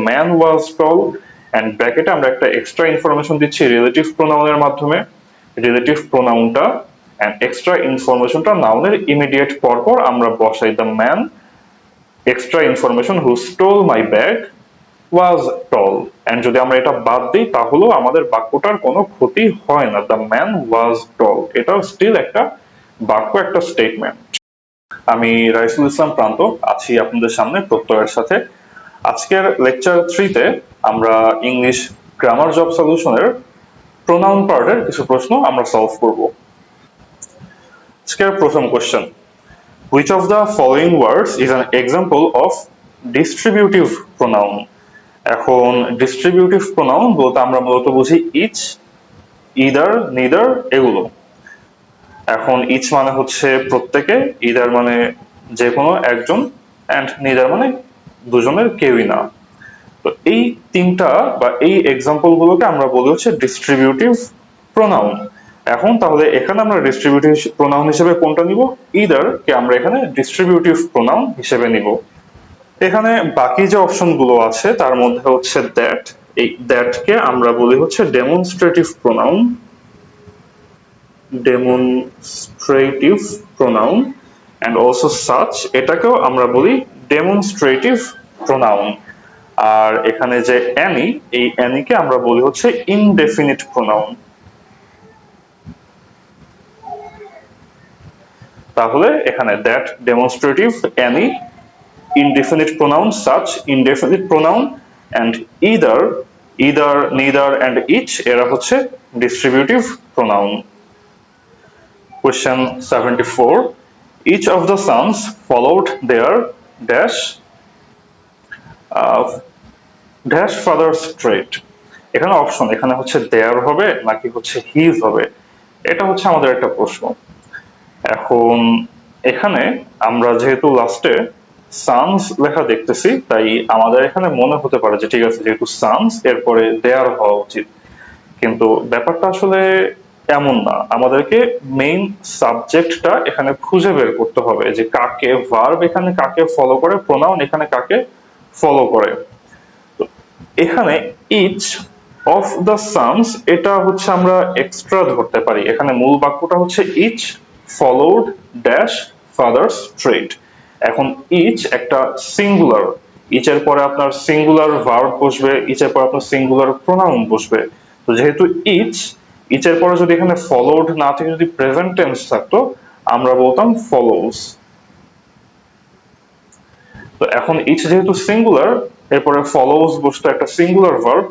Man was tall, and ব্র্যাকেটে আমরা একটা এক্সট্রা ইনফরমেশন দিচ্ছি রিলেটিভ প্রোনাউনের মাধ্যমে। রিলেটিভ প্রোনাউনটা অ্যান্ড এক্সট্রা ইনফরমেশনটা নাউনের ইমিডিয়েট পরপর আমরা বসাই the man, extra information who stole my bag was tall. And যদি আমরা এটা বাদ দিই তাহলেও আমাদের বাক্যটার কোনো ক্ষতি হয় না, দ্য ম্যান ওয়াজ টল এটাও স্টিল একটা বাক্য, একটা স্টেটমেন্ট। আমি রাইসুল ইসলাম প্রান্ত আছি আপনাদের সামনে প্রত্যয়ের সাথে। আজকের লেকচার 3-তে আমরা ইংলিশ গ্রামার জব সলিউশনের প্রোনাউন পার্টের কিছু প্রশ্ন আমরা সলভ করব। আজকের প্রথম question, which of the following words is an example of distributive pronoun? এখন ডিস্ট্রিবিউটিভ প্রোনাউন বলতে আমরা মূলত বুঝি ইচ, ইদার, নিদার এগুলো। এখন ইচ মানে হচ্ছে প্রত্যেকে, ইদার মানে যে কোনো একজন, অ্যান্ড নিদার মানে দুজনের কেউই না। তো এই তিনটা বা এই এক্সাম্পল গুলোকে আমরা বলি হচ্ছে ডিস্ট্রিবিউটিভ প্রোনাউন। এখন তাহলে এখানে আমরা ডিস্ট্রিবিউটিভ প্রোনাউন হিসেবে কোনটা নিব? ইদার কে আমরা এখানে ডিস্ট্রিবিউটিভ প্রোনাউন হিসেবে নিব। এখানে বাকি যে অপশন গুলো আছে তার মধ্যে হচ্ছে দ্যাট, এই দ্যাট কে আমরা বলি হচ্ছে demonstrative pronoun, demonstrative pronoun, and also such এটাকেও আমরা বলি ডেমনস্ট্রেটিভ প্রোনাউন। আর এখানে যে অ্যানি, এই অ্যানিকে আমরা বলি হচ্ছে ইনডেফিনিট প্রোনাউন। তাহলে এখানে that demonstrative, any indefinite pronoun, such indefinite pronoun, and either, neither and each এরা হচ্ছে distributive pronoun. Question 74, each of the sons followed their dash dash father's trade. এখানে অপশন, এখানে হচ্ছে দেয়ার হবে নাকি হচ্ছে হিজ হবে, এটা হচ্ছে আমাদের একটা প্রশ্ন। এখন এখানে আমরা যেহেতু লাস্টে সানস লেখা দেখতেছি তাই আমাদের এখানে মনে হতে পারে যে ঠিক আছে যেহেতু সানস এরপরে দেয়ার হওয়া উচিত, কিন্তু ব্যাপারটা আসলে এমন না। আমাদেরকে মেইন সাবজেক্টটা এখানে খুঁজে বের করতে হবে যে কাকে, ভার্ব এখানে কাকে ফলো করে, প্রোনাউন এখানে কাকে ফলো করে। তো এখানে ইচ অফ দ্য সানস এটা হচ্ছে আমরা এক্সট্রা ধরতে পারি। এখানে মূল বাক্যটা হচ্ছে each followed dash father's trade. এখন ইচ একটা সিঙ্গুলার, ইচের পরে আপনার সিঙ্গুলার ভার্ব বসবে, ইচের পরে আপনার সিঙ্গুলার প্রোনাউন বসবে। তো যেহেতু ইচের পরে যদি এখানে ফলোড না থেকে যদি প্রেজেন্ট টেন্স থাকতো আমরা বলতাম ফলোস। তো এখন ইচ যেহেতু সিঙ্গুলার, এরপরে ফলোস বসতো একটা সিঙ্গুলার ভার্ব,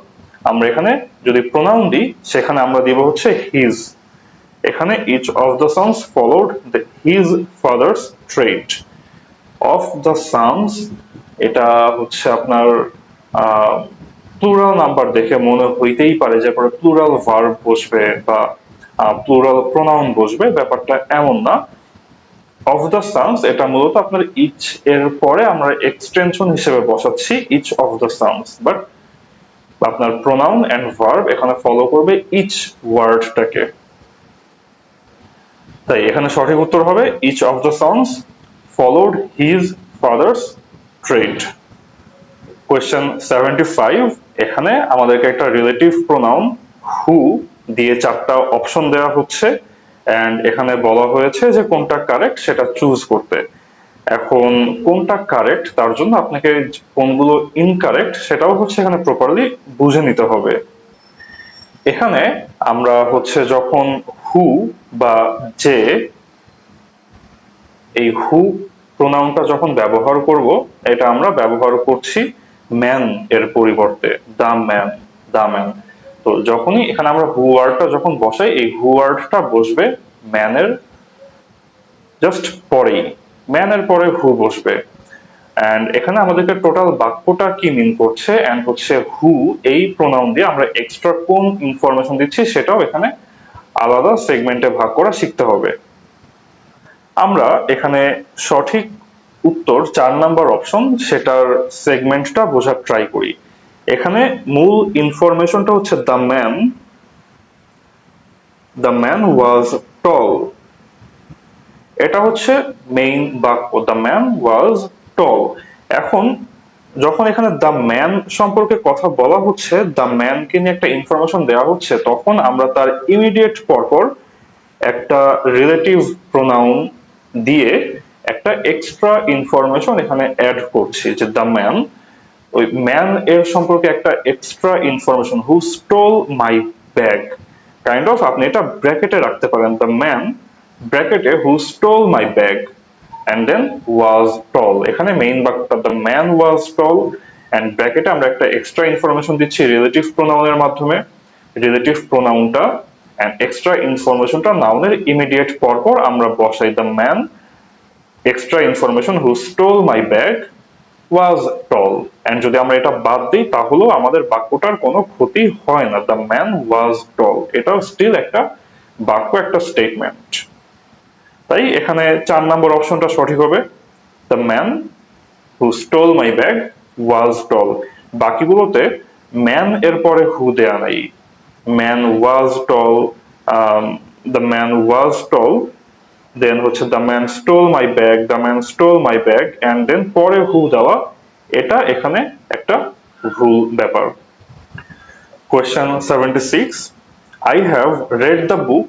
আমরা এখানে যদি প্রোনাউন দিই সেখানে আমরা দিব হচ্ছে হিজ। এখানে each of the sons followed his father's trade. Of the sons এটা হচ্ছে আপনার প্লুরাল নাম্বার দেখে মনে হইতেই পারে যে পরে প্লুরাল ভার্ব বসবে বা প্লুরাল প্রোনাউন বসবে, ব্যাপারটা এমন না। অফ দ্য সানস এটা মূলত আপনার ইচ এর পরে আমরা এক্সটেনশন হিসেবে বসাচ্ছি each of the sons, but আপনার প্রোনাউন এন্ড ভার্ব এখানে ফলো করবে ইচ ওয়ার্ডটাকে। তাই এখানে সঠিক উত্তর হবে each of the sons followed his father's trade. Question 75, এখানে আমাদেরকে একটা রিলেটিভ প্রোনাউন হু দিয়ে 4টা অপশন দেওয়া হচ্ছে, এন্ড এখানে বলা হয়েছে যে কোনটা কারেক্ট সেটা চুজ করতে। এখন কোনটা কারেক্ট তার জন্য আপনাকে কোনগুলো ইনকারেক্ট সেটাও হচ্ছে এখানে প্রপারলি বুঝে নিতে হবে। এখানে আমরা হচ্ছে যখন হু বা যে, এই হু প্রোনাউনটা যখন ব্যবহার করব এটা আমরা ব্যবহার করছি ম্যান এর পরিবর্তে, দা ম্যান, দা ম্যান। তো যখনই এখানে আমরা হু ওয়ার্ডটা যখন বসাই এই হু ওয়ার্ডটা বসবে ম্যানের জাস্ট পরেই, ম্যানের পরে হু বসবে। এন্ড এখানে আমাদেরকে টোটাল বাক্যটা কি মিন করছে এন্ড হচ্ছে হু এই প্রোনাউন দিয়ে আমরা এক্সট্রা কোন ইনফরমেশন দিচ্ছি সেটাও এখানে আলাদা সেগমেন্টে ভাগ করা শিখতে হবে। আমরা এখানে সঠিক উত্তর 4 নাম্বার অপশন সেটার সেগমেন্টটা বোঝার ট্রাই করি। এখানে মূল ইনফরমেশনটা হচ্ছে দ্য ম্যান ওয়াজ টল, এটা হচ্ছে মেইন বাক্য, দ্য ম্যান ওয়াজ টল। এখন যখন এখানে দ্য ম্যান সম্পর্কে কথা বলা হচ্ছে, দ্য ম্যানকে নিয়ে একটা ইনফরমেশন দেওয়া হচ্ছে, তখন আমরা তার ইমিডিয়েট পরপর একটা রিলেটিভ প্রোনাউন দিয়ে একটা এক্সট্রা ইনফরমেশন এখানে অ্যাড করছি, যে দ্য ম্যান, ওই ম্যান এর সম্পর্কে একটা extra information, who stole my bag, kind of আপনি এটা ব্র্যাকেটে রাখতে পারেন, দ্য ম্যান ব্র্যাকেটে who stole my bag and then was tall, এখানে মেইন বাক্যটা the man was tall and ব্র্যাকেটে আমরা একটা এক্সট্রা ইনফরমেশন দিচ্ছি রিলেটিভ প্রোনাউনের মাধ্যমে, রিলেটিভ প্রোনাউনটা and এক্সট্রা ইনফরমেশনটা নাউনের ইমিডিয়েট পরপর আমরা বসাই the man, extra information who stole my bag was tall, and যদি আমরা এটা বাদ দিই তাহলেও আমাদের বাক্যটার কোনো ক্ষতি হয় না, the man was tall এটাও স্টিল একটা বাক্য, একটা স্টেটমেন্ট। তাই এখানে 4 নম্বর অপশনটা সঠিক হবে, the man who stole my bag was tall. বাকিগুলোতে ম্যান এর পরে হু দেয়া নাই, man was tall, the man was tall, then হচ্ছে the man stole my bag, the man stole my bag, and then পরে হু দেওয়া, এটা এখানে একটা ভুল ব্যাপার। Question 76, I have read the book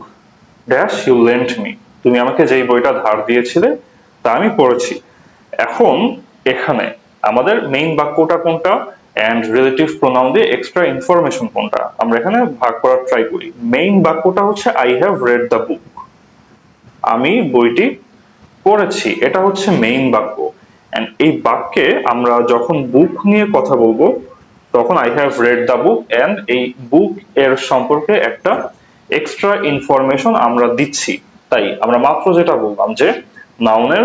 dash you lent me, তুমি আমাকে যেই বইটা ধার দিয়েছিলে তা আমি পড়েছি। এখন এখানে আমাদের মেইন বাক্যটা কোনটা এন্ড রিলেটিভ প্রোনাউন দিয়ে এক্সট্রা ইনফরমেশন কোনটা, আমরা এখানে ভাগ করার ট্রাই করি। মেইন বাক্যটা হচ্ছে I have read the book, আমি বইটি পড়েছি, এটা হচ্ছে মেইন বাক্য। এন্ড এই বাক্যে আমরা যখন বুক নিয়ে কথা বলবো তখন I have read the book and এই বুক এর সম্পর্কে একটা এক্সট্রা ইনফরমেশন আমরা দিচ্ছি। তাই আমরা মাত্র যেটা বললাম যে নাউনের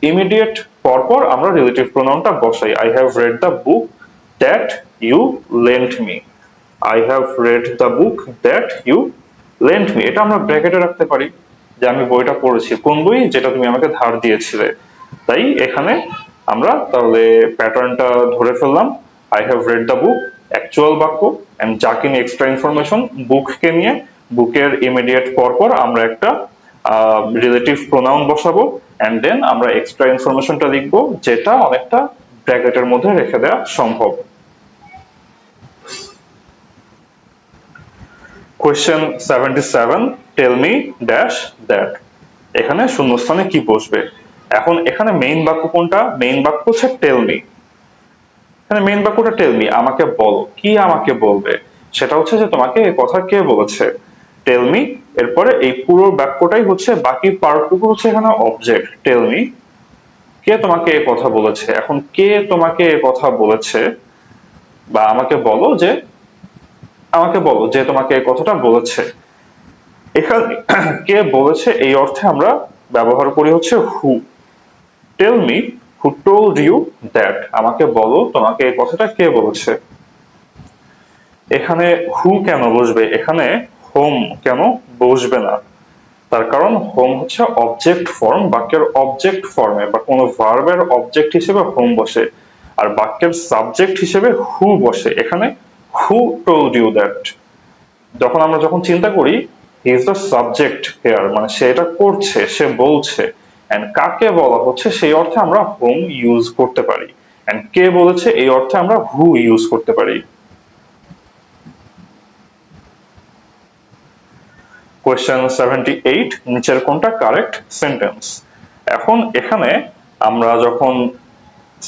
ইমিডিয়েট পরপর আমরা রিলেটিভ প্রোনাউনটা বসাই, I have read the book that you lent me, I have read the book that you lent me, এটা আমরা ব্র্যাকেটে রাখতে পারি যে আমি বইটা পড়েছি, কোন বই, যেটা তুমি আমাকে ধার দিয়েছিলে। তাই এখানে আমরা তাহলে প্যাটার্নটা ধরে ফেললাম, I have read the book actual বাক্য, এন্ড যাকে নিয়ে এক্সট্রা ইনফরমেশন বুককে নিয়ে, বুকের ইমিডিয়েট পরপর আমরা একটা রিলেটিভ প্রোনাউন বসাবো, এন্ড দেন আমরা এক্সট্রা ইনফরমেশনটা লিখবো, যেটা অনেকটা ব্র্যাকেটের মধ্যে রেখে দেওয়া সম্ভব। Question 77, tell me dash that, এখানে শূন্যস্থানে কি বসবে। এখন এখানে মেইন বাক্য কোনটা, মেইন বাক্য হচ্ছে টেল মি, এখানে মেইন বাক্যটা টেল মি, আমাকে বলো, কি আমাকে বলবে, সেটা হচ্ছে যে তোমাকে এই কথা কে বলেছে, টেল মি, এরপরে এই পুরো বাক্যটাই হচ্ছে, বাকি পার্টটুকু হচ্ছে এখানে অবজেক্ট, টেল মি, কে তোমাকে এই কথা বলেছে। এখন কে তোমাকে এই কথা বলেছে, বা আমাকে বলো যে তোমাকে এই কথাটা বলেছে, এখানে কে বলেছে এই অর্থে আমরা ব্যবহার করি হচ্ছে who, tell me who told you that, আমাকে বলো তোমাকে এই কথাটা কে বলেছে। এখানে হু কেন বসবে, এখানে হোম কেন বসবে না, তার কারণ হোম হচ্ছে অবজেক্ট ফর্ম, বাক্যের অবজেক্ট ফর্মে বা কোনো ভার্বের অবজেক্ট হিসেবে হোম বসে, আর বাক্যের সাবজেক্ট হিসেবে হু বসে। এখানে হু টোল্ড ইউ দ্যাট, যখন চিন্তা করি he is the subject here, মানে সে এটা করছে, সে বলছে, এন্ড কাকে বলা হচ্ছে সেই অর্থে আমরা হোম ইউজ করতে পারি, এন্ড কে বলেছে এই অর্থে আমরা হু ইউজ করতে পারি। কোয়েশ্চেন 78, নিচের কোনটা কারেক্ট সেন্টেন্স। এখন এখানে আমরা যখন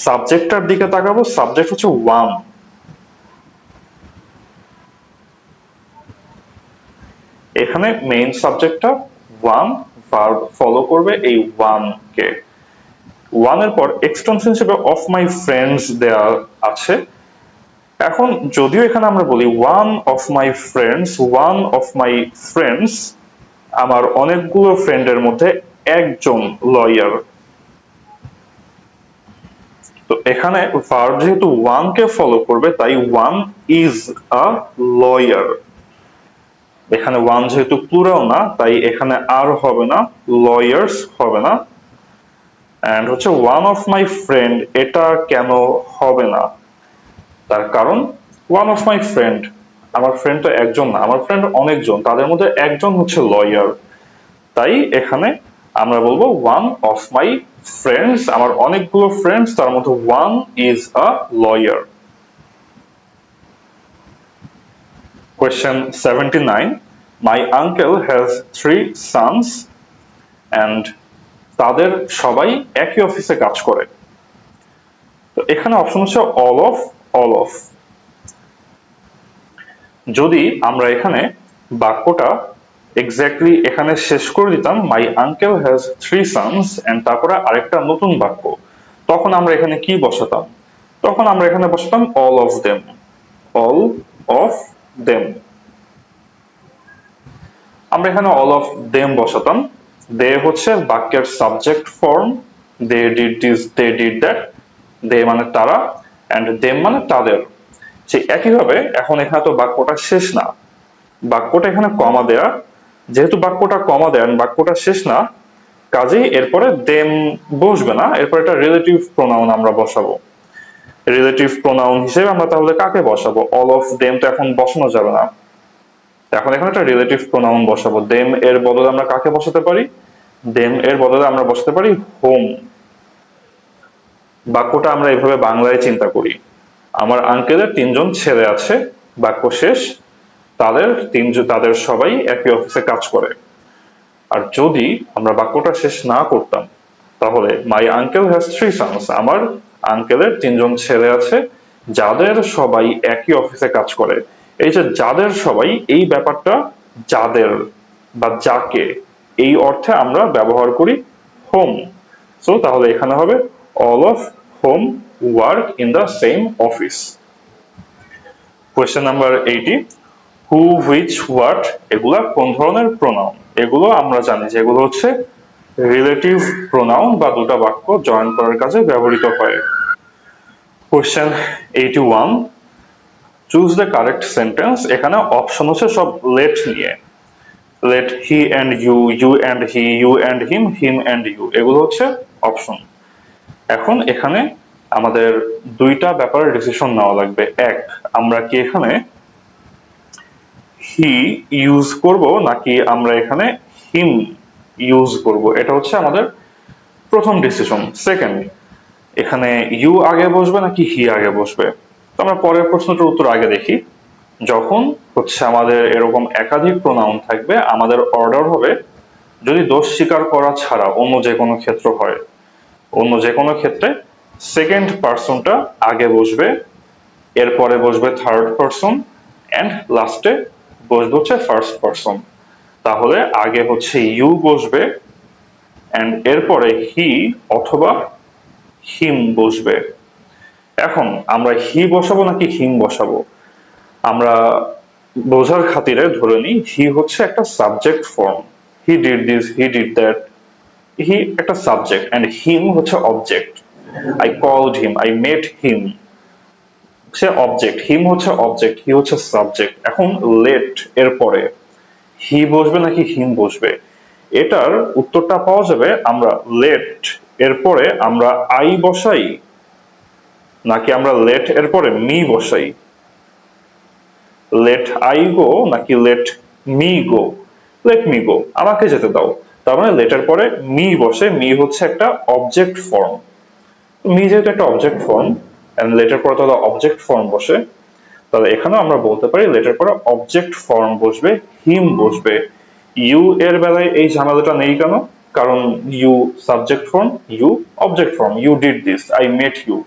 সাবজেক্টটার দিকে তাকাবো, সাবজেক্ট হচ্ছে ওয়ান, এখানে মেইন সাবজেক্টটা ওয়ান, ভার্ব ফলো করবে এই ওয়ান কে, ওয়ান এর পর এক্সটেনশন হিসেবে অফ মাই ফ্রেন্ডস দেয়া আছে। এখন যদিও এখানে আমরা বলি ওয়ান অফ মাই ফ্রেন্ডস, আমার অনেকগুলো ফ্রেন্ডের মধ্যে একজন লয়ার, তো এখানে ভার্ব যেহেতু ওয়ান কে ফলো করবে তাই ওয়ান ইজ আ লয়ার, এখানে ওয়ান যেহেতু প্লুরাল না তাই এখানে আর হবে না, লয়ার্স হবে না, এন্ড হচ্ছে ওয়ান অফ মাই ফ্রেন্ড, এটা কেন হবে না, তার কারণ ওয়ান অফ মাই ফ্রেন্ড, আমার ফ্রেন্ড তো একজন না, আমার ফ্রেন্ড অনেকজন, তাদের মধ্যে একজন হচ্ছে লয়ার, তাই এখানে আমরা বলবো ওয়ান অফ মাই ফ্রেন্ডস, আমার অনেকগুলো ফ্রেন্ডস, তার মধ্যে one is a lawyer. Question 79, my uncle has 3 sons and তাদের সবাই একই অফিসে কাজ করে। তো এখানে অপশন হচ্ছে অল অফ। যদি আমরা এখানে বাক্যটা এক্স্যাক্টলি এখানে শেষ করে দিতাম, my uncle has 3 sons and তারপরে আরেকটা নতুন বাক্য, তখন আমরা এখানে কি বসাতাম? তখন আমরা এখানে বসাতাম all of them. All of them. আমরা এখানে অল অফ দেম বসাতাম। দে হচ্ছে বাক্যের subject form, they did this, they did that. They মানে তারা, এন্ড দেম মানে তাদের। সেই একইভাবে এখন এখানে তো বাক্যটা শেষ না, বাক্যটা এখানে কমা দেয়া, যেহেতু বাক্যটা কমা দেয়া, বাক্যটা শেষ না, কাজেই এরপরে দেম বসবে না, এরপর একটা রিলেটিভ প্রোনাউন আমরা বসাবো। রিলেটিভ প্রোনাউন হিসেবে আমরা তাহলে কাকে বসাবো? অল অফ দেম তো এখন বসানো যাবে না, এখন এখানে একটা রিলেটিভ প্রোনাউন বসাবো। দেম এর বদলে আমরা কাকে বসাতে পারি? দেম এর বদলে আমরা বসাতে পারি হোম। বাক্যটা আমরা এভাবে বাংলায় চিন্তা করি, আমার আঙ্কেলের 3 জন ছেলে আছে, বাক্য শেষ, তাদের সবাই একই অফিসে কাজ করে। আর যদি আমরা বাক্যটা শেষ না করতাম, তাহলে মাই আঙ্কেল হ্যাজ 3 sons, আমার আঙ্কেলের 3 জন ছেলে আছে, যাদের সবাই একই অফিসে কাজ করে। এই যে যাদের সবাই, এই ব্যাপারটা যাদের বা যাকে, এই অর্থে আমরা ব্যবহার করি হোম। সো তাহলে এখানে হবে all of home work in the same office. Question number 80, who, which, what এগুলা কোন ধরনের প্রোনাউন? এগুলো আমরা জানি যে এগুলো হচ্ছে রিলেটিভ প্রোনাউন বা দুটো বাক্য জয়েন করার কাজে ব্যবহৃত হয়। Question 81, choose the correct sentence. এখানে অপশন হচ্ছে সব লেট নিয়ে। Let, he and you, you and he, you and him, him and you, এগুলো হচ্ছে অপশন। এখন এখানে আমাদের দুইটা ব্যাপারে ডিসিশন নেওয়া লাগবে। এক, আমরা কি এখানে হি ইউজ করব নাকি আমরা এখানে হিম ইউজ করব, এটা হচ্ছে আমাদের প্রথম ডিসিশন। সেকেন্ড, এখানে ইউ আগে বসবে নাকি হি আগে বসবে। তো আমরা পরের প্রশ্নটার উত্তর আগে দেখি। যখন হচ্ছে আমাদের এরকম একাধিক প্রোনাউন থাকবে, আমাদের অর্ডার হবে, যদি দোষ স্বীকার করা ছাড়া অন্য যে কোনো ক্ষেত্র হয়, অন্য যে কোনো ক্ষেত্রে সেকেন্ড পারসনটা আগে বসবে, এরপরে বসবে থার্ড পারসন, এন্ড লাস্টে বসবে হচ্ছে ফার্স্ট পারসন। তাহলে আগে হচ্ছে ইউ বসবে, এন্ড এরপরে হি অথবা হিম বসবে। এখন আমরা হি বসাবো নাকি হিম বসাবো? আমরা বোঝার খাতিরে ধরে নিই হি হচ্ছে একটা subject form, he did this, he did that, he একটা সাবজেক্ট, এন্ড হিম হচ্ছে object. I called him, I met him, সে অবজেক্ট, হিম হচ্ছে অবজেক্ট, হি হচ্ছে সাবজেক্ট। এখন লেট এর পরে হি বসবে নাকি হিম বসবে, এটার উত্তরটা পাওয়া যাবে আমরা লেট এর পরে আমরা আই বসাই নাকি আমরা লেট এর পরে মি বসাই। লেট আই গো নাকি let me go. Let me go, আমাকে যেতে দাও। তার মানে লেটের পরে মি বসে, মি হচ্ছে একটা অবজেক্ট ফর্ম। মি যেহেতু একটা অবজেক্ট ফর্ম, এন্ড লেটের পরে তাহলে অবজেক্ট ফর্ম বসে, তাহলে এখানে আমরা বলতে পারি লেটের পরে অবজেক্ট ফর্ম বসবে, হিম বসবে। ইউ এর বেলায় এই ঝামেলাটা নেই কেন? কারণ you subject form, you object form. You did this, I met you,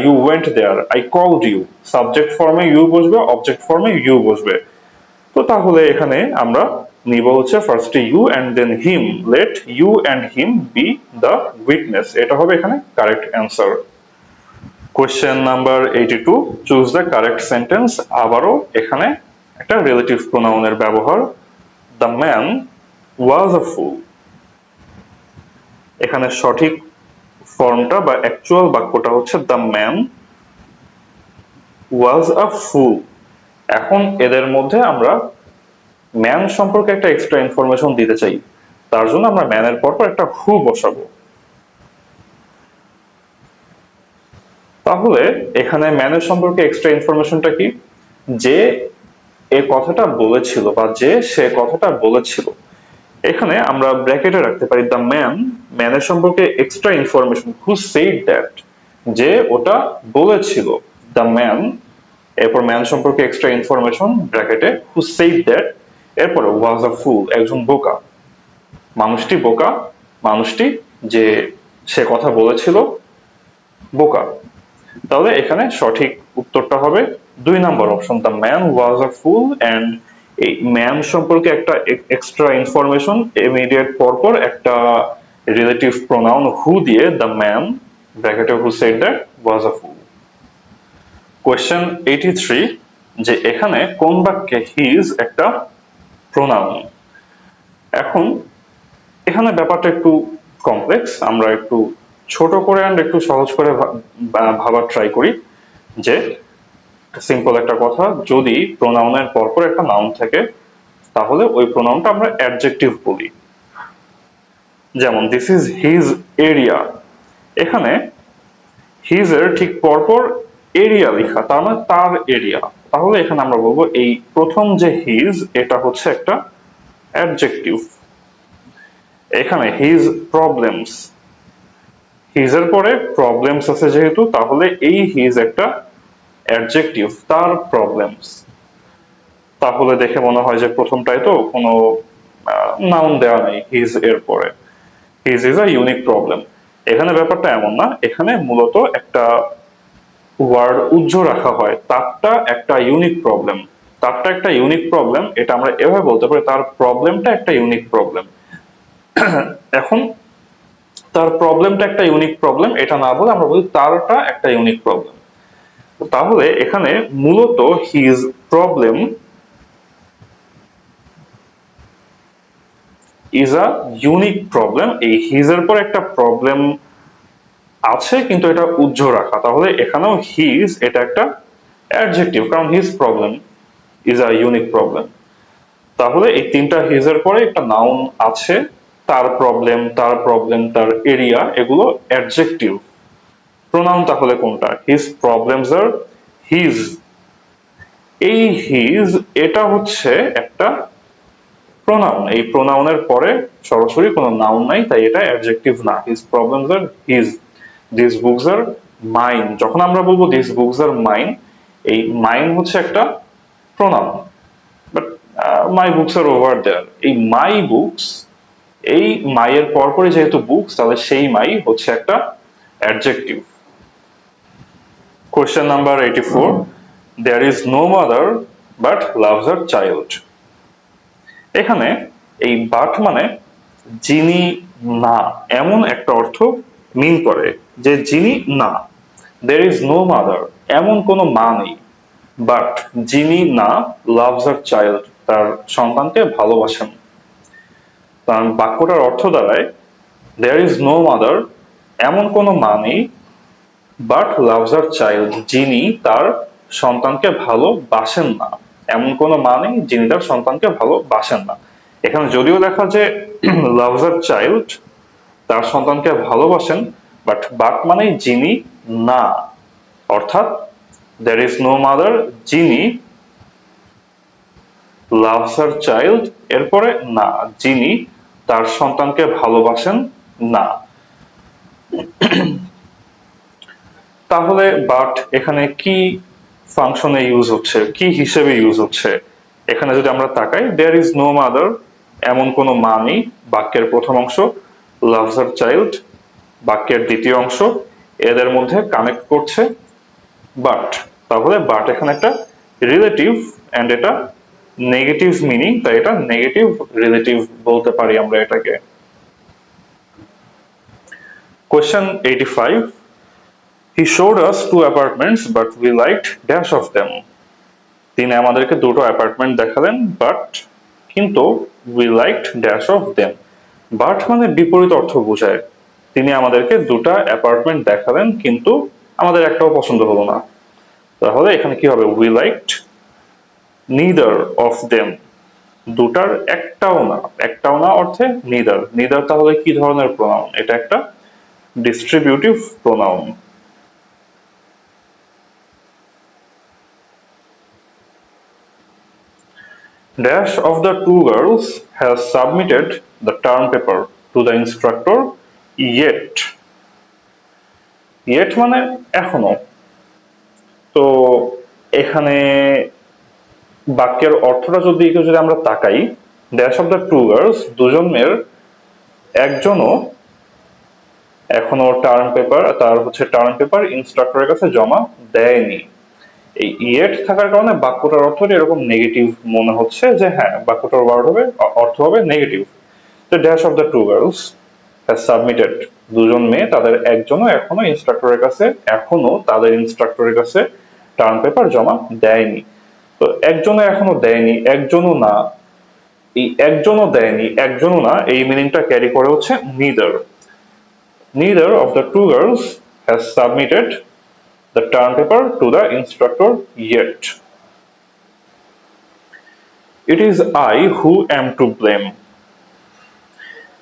you went there, I called you. Subject ফর্মে ইউ বসবে, অবজেক্ট ফর্মে ইউ বসবে। তো তাহলে এখানে আমরা নিব হচ্ছে ফার্স্টে you and then him. Let you and him be the witness, এটা হবে এখানে correct answer. Question number 82, choose the correct sentence. আবারও এখানে একটা রিলেটিভ প্রোনাউনের ব্যবহার। দ্য ম্যান ওয়াজ আ ফুল, এখানে সঠিক ফর্মটা বা অ্যাকচুয়াল বাক্যটা হচ্ছে দ্য ম্যান ওয়াজ আ ফুল। এখন এদের মধ্যে আমরা ম্যান সম্পর্কে একটা এক্সট্রা ইনফরমেশন দিতে চাই, তার জন্য আমরা ম্যানের পর একটা হু বসাবো। তাহলে এখানে ম্যানের সম্পর্কে এক্সট্রা ইনফরমেশনটা কি? যে এ কথাটা বলেছিল বা যে সে কথাটা বলেছিল, এখানে আমরা ব্র্যাকেটে রাখতে পারি দ্য ম্যান, ম্যানের সম্পর্কে extra information, who said that, যে ওটা বলেছিল। দ্য ম্যান, এরপর ম্যান সম্পর্কে এক্সট্রা ইনফরমেশন ব্র্যাকেটে, হু সেড দ্যাট, এরপরে ওয়াজ আ ফুল, একজন বোকা, মানুষটি বোকা, মানুষটি যে সে কথা বলেছিল বোকা। তাহলে এখানে সঠিক উত্তরটা হবে 2 নম্বর option, the man was a fool. And এই ম্যান সম্পর্কে একটা এক্সট্রা ইনফরমেশন, ইমিডিয়েট পরপর একটা রিলেটিভ প্রোনাউন হু দিয়ে দ্য ম্যান ব্র্যাকেটে who said that was a fool. Question 83, যে এখানে কোন বাক্যে হিজ একটা প্রোনাউন। এখন এখানে ব্যাপারটা একটু কমপ্লেক্স, আমরা একটু ছোট করে এন্ড একটু সহজ করে ভাবার ট্রাই করি। যে সিম্পল একটা কথা, যদি প্রোনাউনের পরপর একটা নাউন থাকে তাহলে ওই প্রোনাউনটা আমরা অ্যাডজেক্টিভ বলি। যেমন দিস ইজ হিজ এরিয়া, এখানে হিজ এর ঠিক পরপর এরিয়া লেখা, তার মানে তার এরিয়া। তাহলে এখানে আমরা বলবো এই প্রথম যে হিজ, এটা হচ্ছে একটা অ্যাডজেক্টিভ। এখানে হিজ প্রবলেমস, হিজ এর পরে প্রবলেমস আছে যেহেতু, তাহলে এই হিজ একটা অ্যাডজেক্টিভ, তার প্রবলেমস। তাহলে দেখে মনে হয় যে প্রথমটায় তো কোনো নাউন দেওয়া নেই হিজ এর পরে, his is a unique problem. এখানে ব্যাপারটা এমন না, এখানে মূলত একটা ওয়ার্ড উজ্জ্ব রাখা হয়, তারটা একটা ইউনিক প্রবলেম। তারটা একটা ইউনিক প্রবলেম, এটা আমরা এভাবে বলতে পারি তার প্রবলেমটা একটা ইউনিক প্রবলেম। এখন তার প্রবলেমটা একটা ইউনিক প্রবলেম এটা না বলে আমরা বলি তারটা একটা ইউনিক প্রবলেম। তাহলে এখানে মূলত his problem is a unique problem, এই হিজ এর পর একটা প্রবলেম আছে কিন্তু এটা উজ্জ্ব রাখা, তাহলে এখানেও হিজ এটা একটা অ্যাডজেক্টিভ, কারণ his problem is a unique problem. তাহলে এই তিনটা হিজ এর পরে একটা নাউন আছে, তার প্রবলেম, তার প্রবলেম, তার এরিয়া, এগুলো অ্যাডজেক্টিভ। প্রোনাউন তাহলে কোনটা? His problems are his. এই হিজ এটা হচ্ছে একটা প্রোনাউন, এই প্রোনাউনের পরে সরাসরি কোনো নাউন নাই, তাই এটা অ্যাডজেক্টিভ না। His problems are his. This books are mine, যখন আমরা বলবো দিস বুকস আর মাইন, এই মাইন হচ্ছে একটা pronoun, but my books are over there, এই মাই বুকস, এই মাই এর পরপরই যেহেতু বুকস, তাহলে সেই মাই হচ্ছে একটা adjective. Question number 84, there is no mother but loves her child. এখানে এই বাট মানে যিনি না, এমন একটা অর্থ মিন করে, যে যিনি না। দেয়ার ইজ নো মাদার, এমন কোনো মা নেই, বাট যিনি না লাভস হার চাইল্ড, তার সন্তানকে ভালোবাসেন। কারণ বাক্যটার অর্থ দাঁড়ায় দেয়ার ইজ নো মাদার, এমন কোনো মা নেই, বাট লাভস হার চাইল্ড, যিনি তার সন্তানকে ভালোবাসেন না। এমন কোনো মা নেই যিনি তার সন্তানকে ভালোবাসেন না। এখানে যদিও লেখা যে লাভস হার চাইল্ড, তার সন্তানকে ভালোবাসেন, বাট মানে যিনি না, অর্থাৎ দেয়ার ইজ নো মাদার, যিনি লাভস হার চাইল্ড, এরপরে না, যিনি তার সন্তানকে ভালোবাসেন না। তাহলে বাট এখানে কি ফাংশনে ইউজ হচ্ছে, কি হিসেবে ইউজ হচ্ছে? এখানে যদি আমরা তাকাই, দেয়ার ইজ নো মাদার, এমন কোনো মা নেই, বাক্যের প্রথম অংশ, লাভস হার চাইল্ড বাক্যের দ্বিতীয় অংশ, এদের মধ্যে কানেক্ট করছে বাট। তাহলে বাট এখানে একটা রিলেটিভ, এন্ড এটা নেগেটিভ মিনিং, তাই এটা নেগেটিভ রিলেটিভ বলতে পারি আমরা এটাকে। Question 85, he showed us 2 apartments but we liked dash of them. তিনি আমাদেরকে দুটো অ্যাপার্টমেন্ট দেখালেন, বাট কিন্তু we liked dash of them, but মানে বিপরীত অর্থ বোঝায়। তিনি আমাদেরকে দুটা অ্যাপার্টমেন্ট দেখালেন কিন্তু আমাদের একটাও পছন্দ হলো না। তাহলে এখানে কি হবে? we liked neither of them, দুটার একটাও না, একটাও না অর্থে neither। neither তাহলে কি ধরনের প্রোনাউন? এটা একটা distributive pronoun. Dash of the two girls has submitted the term paper to the instructor yet. Yet মানে এখনো। তো এখানে বাক্যের অর্থটা যদি আমরা তাকাই, dash of the two girls, দুজন মেয়ের একজনও এখনো টার্ম পেপার ইনস্ট্রাক্টরের কাছে জমা দেয়নি। এই ইয়েট থাকার কারণে বাক্যটার অর্থটা এরকম নেগেটিভ মনে হচ্ছে, যে হ্যাঁ বাক্যটার অর্থ হবে নেগেটিভ। তো dash of the two girls has submitted, দুজন মেয়ে তাদের একজনও তাদের ইনস্ট্রাক্টরের কাছে টার্ম পেপার জমা দেয়নি। তো একজনও এখনো দেয়নি, একজনও না, এই একজনও না এই মিনিংটা ক্যারি করে হচ্ছে neither of the two girls has submitted the term paper to the instructor yet. It is I who am to blame.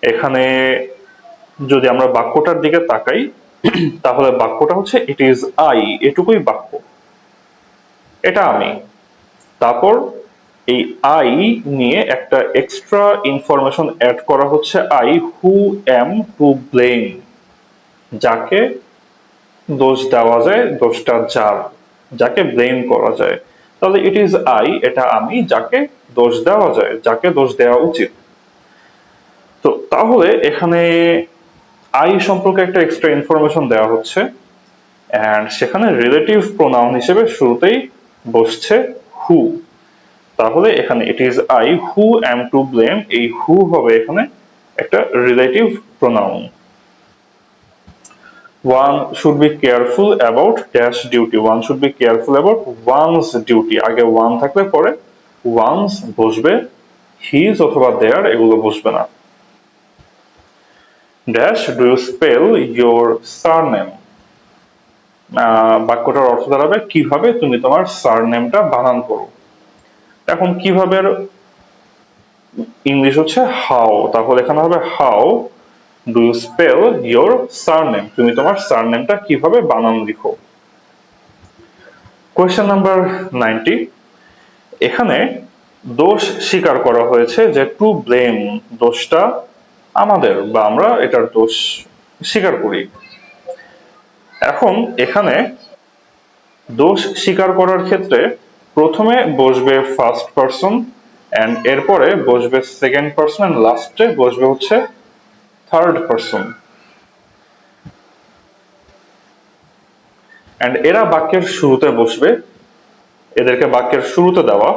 এখানে যদি আমরা বাক্যটার দিকে তাকাই, তাহলে বাক্যটা হচ্ছে ইট ইজ আই, এটুকুই বাক্য, এটা আমি। তারপর এই আই নিয়ে একটা এক্সট্রা ইনফরমেশন অ্যাড করা হচ্ছে I who am to blame, যাকে দোষ দেওয়া যায়, দোষটা যার, যাকে ব্লেম করা যায়। তাহলে ইট ইজ আই, এটা আমি, যাকে দোষ দেওয়া যায়, যাকে দোষ দেওয়া উচিত। তো তাহলে এখানে আই সম্পর্কে একটা এক্সট্রা ইনফরমেশন দেওয়া হচ্ছে, এন্ড সেখানে রিলেটিভ প্রোনাউন হিসেবে শুরুতেই বসছে হু। তাহলে এখানে ইট is I who am to blame, এই হু হবে এখানে একটা relative pronoun. One should be careful about dash duty. One should be careful about one's duty. আগে one থাকলে পরে one's বসবে, his অথবা their এগুলো বসবে না। Dash do you spell your surname? বাক্যটার অর্থ দাঁড়াবে কিভাবে তুমি তোমার সারনেমটা বানান করো। এখন কিভাবে ইংলিশ হচ্ছে হাউ, তাহলে এখানে হবে how do you spell your surname, তুমি তোমার সারনেমটা কিভাবে বানান লিখো। কোয়েশ্চেন নাম্বার 90, এখানে দোষ স্বীকার করা হয়েছে, যে টু ব্লেম, দোষটা আমাদের বা আমরা এটার দোষ স্বীকার করি। এখন এখানে দোষ স্বীকার করার ক্ষেত্রে প্রথমে বসবে ফার্স্ট পারসন, এন্ড এরপরে বসবে সেকেন্ড পারসন, এন্ড লাস্টে বসবে হচ্ছে থার্ড পারসন। এন্ড এরা বাক্যের শুরুতে বসবে, এদেরকে বাক্যের শুরুতে দেওয়া,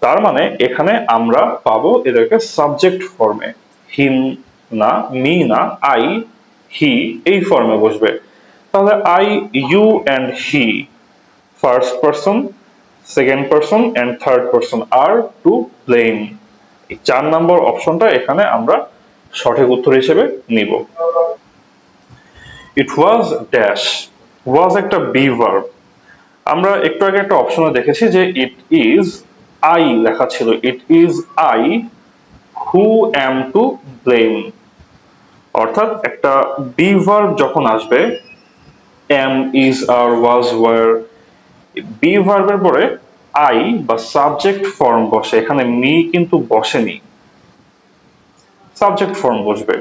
তার মানে এখানে আমরা পাবো এদেরকে সাবজেক্ট ফর্মে, হিম না, মি না, আই হি এই ফর্মে বসবে। তাহলে I you and he, first person, second person and third person are to blame. এই 4 নম্বর অপশনটা এখানে আমরা সঠিক উত্তর হিসেবে নিব। ইট ওয়াজ ড্যাশ, ওয়াজ একটা বি ভার্ব। আমরা একটু আগে একটা অপশনে দেখেছি যে ইট ইজ আই লেখা ছিল, it is I who am to blame. অর্থাৎ একটা বি ভার্ব যখন আসবে, am, is, are, was, were, be ভার্বের পরে আই বা সাবজেক্ট ফর্ম বসে, এখানে মি কিন্তু বসেনি, সাবজেক্ট ফর্ম বসবে।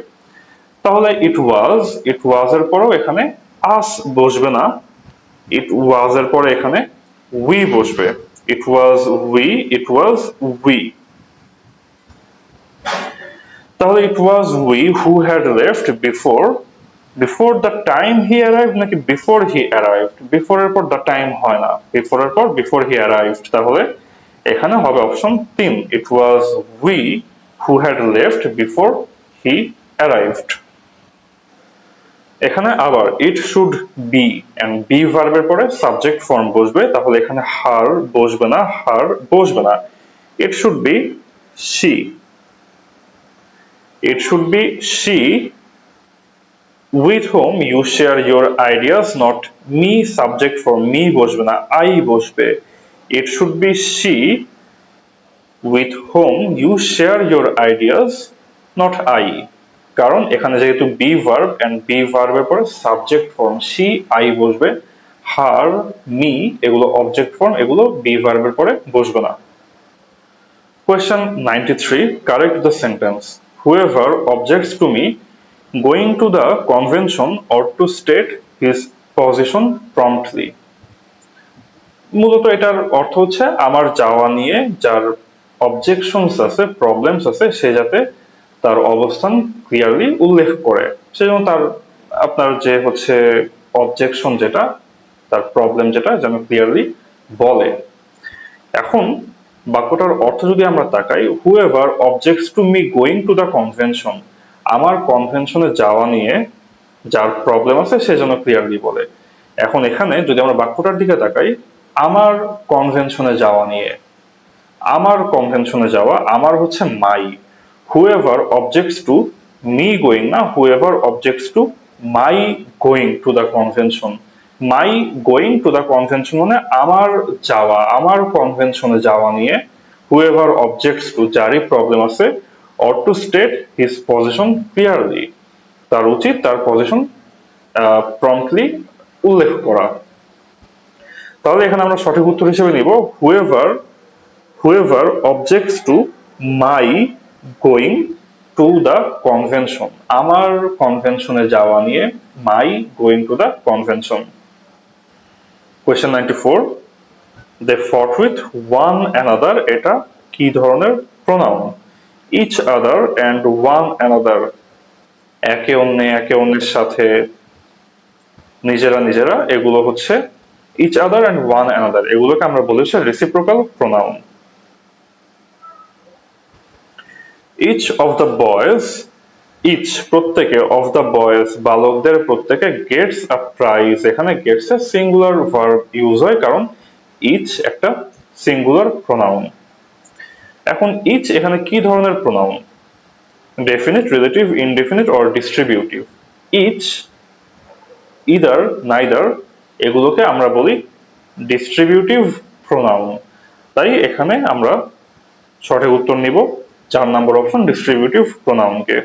তাহলে ইট ওয়াজ এর পরেও এখানে আস বসবে না, ইট ওয়াজ এর পরে এখানে উই বসবে, ইট ওয়াজ উই। তাহলে it was we who had left before the time he arrived নাকি বিফোর হি অ্যারাইভড? বিফোর এর পর দ্য টাইম হয় না, বিফোর এর পর বিফোর হি অ্যারাইভড। তাহলে এখানে হবে option 3, it was we who had left before he arrived. এখানে আবার it should be, and be ভার্বের পরে সাবজেক্ট ফর্ম বসবে, তাহলে এখানে হার বসবে না, ইট should B she, with whom you share your ideas, not me, subject form me বসবে না, আই বসবে, ইট should B she with whom you share your ideas, not I। কারণ এখানে যেহেতু বি ভার্ব, এন্ড বি ভার্বের পরে সাবজেক্ট ফর্ম শি, আই বসবে, হার, me এগুলো অবজেক্ট ফর্ম, এগুলো বি ভার্বের পরে বসবে না। Question 93. Correct the sentence. Whoever objects to me going to the convention ought to state his position promptly. মূলত এটার অর্থ হচ্ছে আমার যাওয়া নিয়ে যার অবজেকশনস আছে, প্রবলেমস আছে, সে যাতে তার অবস্থান ক্লিয়ারলি উল্লেখ করে। সেজন্য তার আপনার যে হচ্ছে অবজেকশন যেটা, তার প্রবলেম যেটা যেন ক্লিয়ারলি বলে। এখন বাক্যটার অর্থ যদি আমরা তাকাই, whoever objects to me going to the convention, আমার কনভেনশনে যাওয়া নিয়ে যার প্রবলেম আছে সে যেন ক্লিয়ারলি বলে। এখন এখানে যদি আমরা বাক্যটার দিকে তাকাই, আমার কনভেনশনে যাওয়া নিয়ে, আমার কনভেনশনে যাওয়া, আমার হচ্ছে my, whoever objects to me going না, whoever objects to my going to the convention. My going to the convention মানে আমার যাওয়া, আমার কনভেনশনে যাওয়া নিয়ে, হুএভার অবজেক্টস টু, যারই প্রবলেম আছে, or to state his position clearly, তার উচিত তার পজিশন প্রম্পটলি উল্লেখ করা। তাহলে এখানে আমরা সঠিক উত্তর হিসেবে নিব whoever objects to my going to the convention, আমার কনভেনশনে যাওয়া নিয়ে my going to the convention. Question 94. They fought with one another, এটা কি ধরনের pronoun? each other and one another, একে অন্যের সাথে, নিজেরা, এগুলো হচ্ছে each other and one another, এগুলোকে আমরা বলি হচ্ছে reciprocal pronoun. each of the boys, each প্রত্যেকে, of the boys বালকদের প্রত্যেকে, gets a prize, এখানে gets a singular verb use হয় কারণ each একটা সিঙ্গুলার প্রোনাউন। এখন each এখানে কি ধরনের pronoun? Definite, relative, indefinite or distributive? each, either, neither, এগুলোকে আমরা বলি ডিস্ট্রিবিউটিভ প্রোনাউন। তাই এখানে আমরা সঠিক উত্তর নিব 4 নম্বর অপশন, ডিস্ট্রিবিউটিভ প্রোনাউনকে।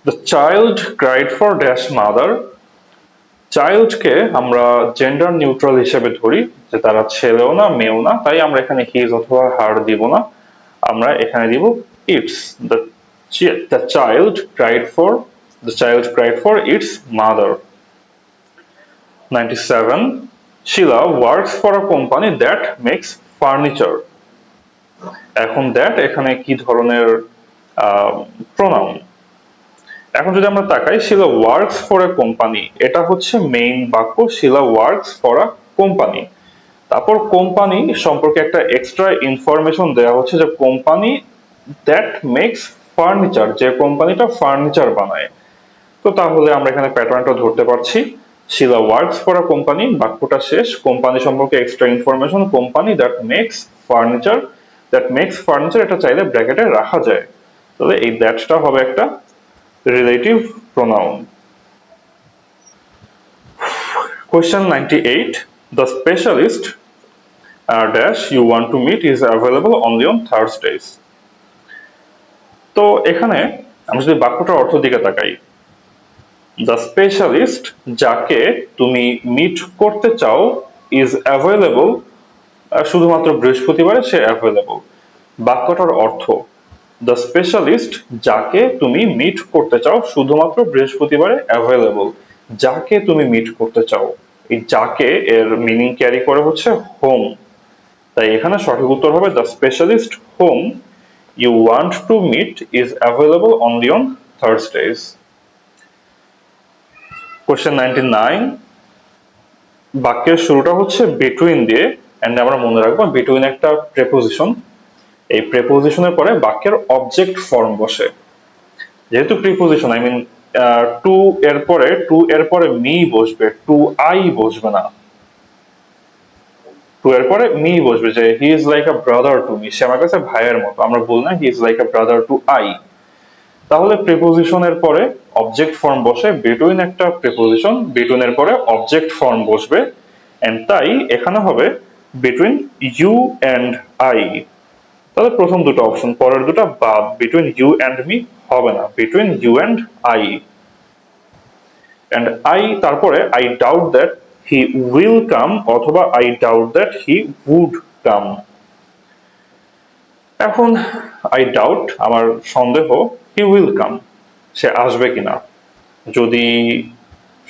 The child cried for dash mother. চাইল্ডকে আমরা জেন্ডার নিউট্রাল হিসেবে ধরি, যে তারা ছেলেও না মেয়েও না, তাই আমরা এখানে হিজ অথবা হার দিব না, আমরা এখানে দিব it's. The child cried for its mother. 97. Sheila works for a company that makes furniture. এখন দ্যাট এখানে কি ধরনের প্রোনাউন? এখন যদি আমরা তাকাই, শিলা ওয়ার্কস ফর এ কোম্পানি, এটা হচ্ছে মেইন বাক্য, শিলা ওয়ার্কস ফর আ কোম্পানি। তারপর কোম্পানি সম্পর্কে একটা এক্সট্রা ইনফরমেশন দেওয়া হচ্ছে যে কোম্পানি দ্যাট মেক্স ফার্নিচার, যে কোম্পানিটা ফার্নিচার বানায়। তো তাহলে আমরা এখানে প্যাটার্নটা ধরতে পারছি, Sheela works for a company, বাক্যটা শেষ, কোম্পানি সম্পর্কে extra information, company that makes furniture, এটা চাইলে ব্র্যাকেটে রাখা যায়। তাহলে এই দ্যাটটা হবে একটা relative pronoun. Question 98. The specialist dash you want to meet is available only on Thursdays. তো এখানে আমরা যদি বাক্যটার অর্থ দিকে তাকাই, the specialist যাকে তুমি মিট করতে চাও is available, শুধুমাত্র বৃহস্পতিবারে সে available। বাক্যটার অর্থ, দ্য স্পেশালিস্ট যাকে তুমি মিট করতে চাও শুধুমাত্র বৃহস্পতিবারে অ্যাভেলেবল। যাকে তুমি মিট করতে চাও, এই যাকে এর মিনিং ক্যারি করে হচ্ছে হোম, তাই এখানে সঠিক উত্তর হবে the specialist whom you want to meet is available only on Thursdays. Question 99. বাক্যের শুরুটা হচ্ছে বিটুইন দিয়ে, এন্ড আমরা মনে রাখবো বিটুইন একটা প্রেপোজিশন, এই প্রেপোজিশনের পরে বাক্যের অবজেক্ট ফর্ম বসে। যেহেতু প্রিপোজিশন, আই মিন টু এর পরে মি বসবে, টু আই বসবে না। টু এর পরে মি বসবে, যে he is like a brother to me, সে আমার কাছে ভাইয়ের মতো। আমরা বলি না he is like a brother to I. তাহলে প্রিপোজিশনের পরে অবজেক্ট ফর্ম বসে, বিটুইন একটা প্রিপোজিশন, বিটুইন এর পরে অবজেক্ট ফর্ম বসবে, এন্ড তাই এখানে হবে বিটুইন ইউ এন্ড আই। তাহলে প্রথম দুটো অপশন, পরের দুটো বাদ, বিটুইন ইউ এন্ড মি হবে না, between you and I. and I তারপরে I doubt that he will come অথবা I doubt that he would come। এখন I doubt আমার সন্দেহ he will come সে আসবে কিনা। যদি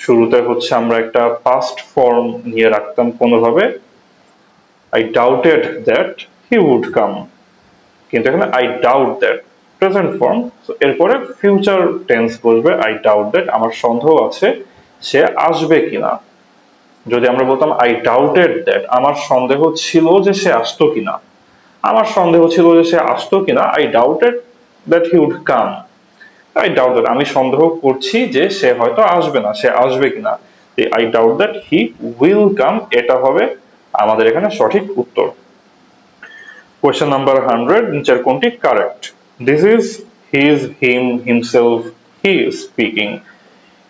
শুরুতে হচ্ছে আমরা একটা past form নিয়ে রাখতাম কোনোভাবে I doubted that he would come, কিন্তু এখানে I doubt that present form, এরপরে ফিউচার টেন্স বসবে I doubt that আমার সন্দেহ আছে সে আসবে কিনা। যদি আমরা বলতাম I doubted that আমার সন্দেহ ছিল যে সে আসতো কিনা, আমার সন্দেহ ছিল যে সে আসতো কিনা I doubted that he would come, I doubt that আমি সন্দেহ করছি যে সে হয়তো আসবে না, সে আসবে কিনা। I doubt that he will come এটা হবে আমাদের এখানে সঠিক উত্তর। Question number 100 নিচের কোনটি correct? This is his, him, himself, he speaking।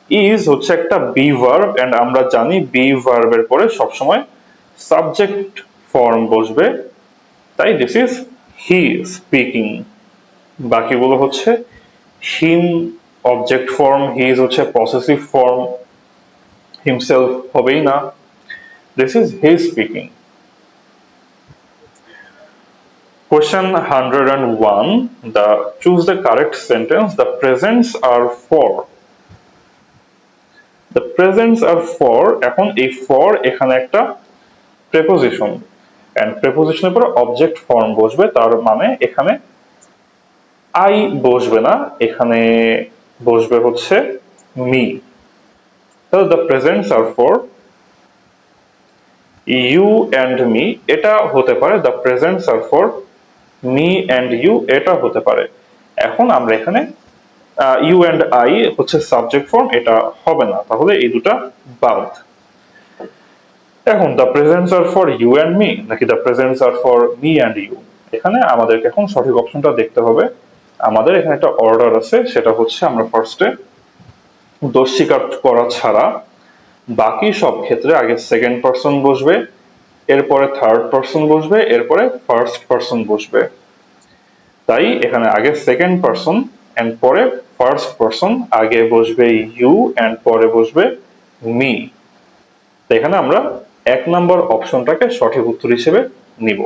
is হচ্ছে একটা be verb and আমরা জানি be verb এর পরে সবসময় সাবজেক্ট ফর্ম বসবে, তাই this is he speaking। বাকিগুলো হচ্ছে him অবজেক্ট ফর্ম, his হচ্ছে পসেসিভ ফর্ম, himself হবেই না, this is he speaking। Question 101 choose the correct sentence, the presents are for। The presents are for, এখন এই for এখানে একটা প্রেপোজিশন and প্রেপোজিশনের পরে অবজেক্ট ফর্ম বসবে, তার মানে এখানে I বসবে না, এখানে বসবে হচ্ছে me। তাহলে the presents are for you and me এটা হতে পারে, the presents are for me and you এটা হতে পারে। এখন আমরা এখানে you and I হচ্ছে সাবজেক্ট ফর্ম, এটা হবে না, তাহলে এই দুটা বাদ। এখন the presents are for you and me নাকি the presents are for me and you, এখানে আমাদেরকে এখন সঠিক অপশনটা দেখতে হবে। আমাদের এখানে একটা অর্ডার আছে, সেটা হচ্ছে আমরা ফার্স্টে দোষ স্বীকার করা ছাড়া বাকি সব ক্ষেত্রে আগে সেকেন্ড পারসন বসবে, এরপরে থার্ড পারসন বসবে, এরপরে ফার্স্ট পারসন বসবে। তাই এখানে আগে সেকেন্ড পারসন এন্ড পরে ফার্স্ট পারসন, আগে বসবে ইউ এন্ড পরে বসবে মি। এখানে আমরা 1 নম্বর অপশনটাকে সঠিক উত্তর হিসেবে নিব।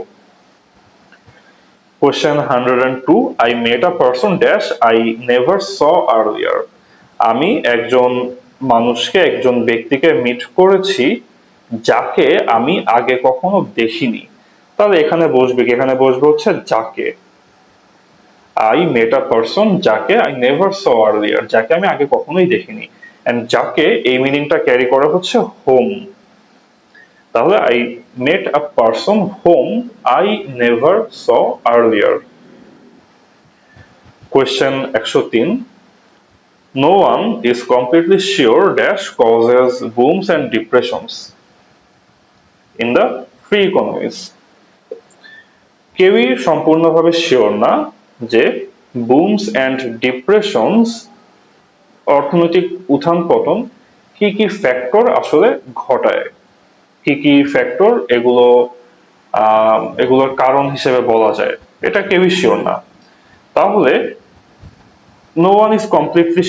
Question 102 I met a person dash I never saw earlier। আমি একজন মানুষকে, একজন ব্যক্তিকে মিট করেছি যাকে আমি আগে কখনো দেখিনি। তাহলে এখানে বসবে কি? এখানে বসবে হচ্ছে যাকে। I met a person যাকে I never saw earlier, যাকে আমি আগে কখনোই দেখিনি, and যাকে এই মিনিংটা ক্যারি করে হচ্ছে whom। তাহলে I met a person whom I never saw earlier। Question 103 No one is completely sure dash causes booms and depressions in the free economies। কেউই সম্পূর্ণভাবে শিওর না যে বুমস এন্ড ডিপ্রেশনস অর্থনৈতিক উত্থান পতন কি কি ফ্যাক্টর আসলে ঘটায়, কি কি ফ্যাক্টর এগুলোর কারণ হিসেবে বলা যায়, এটা কেউই শিওর না। তাহলে no one is completely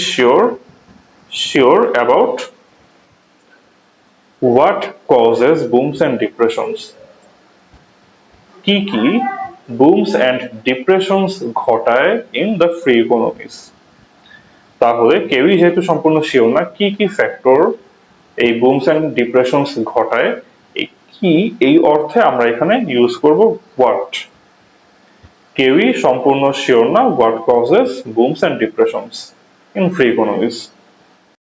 sure about what causes booms and depressions। কি কি বুমস এন্ড ডিপ্রেশনস ঘটায় ইন দ্য ফ্রি ইকোনমিস। তাহলে কেউই যেহেতু সম্পূর্ণ শিওর না কি কি ফ্যাক্টর এই বুমস এন্ড ডিপ্রেশনস ঘটায়, কি এই অর্থে আমরা এখানে ইউজ করব হোয়াট। কেউই সম্পূর্ণ শিওর না what causes booms and depressions in free economies.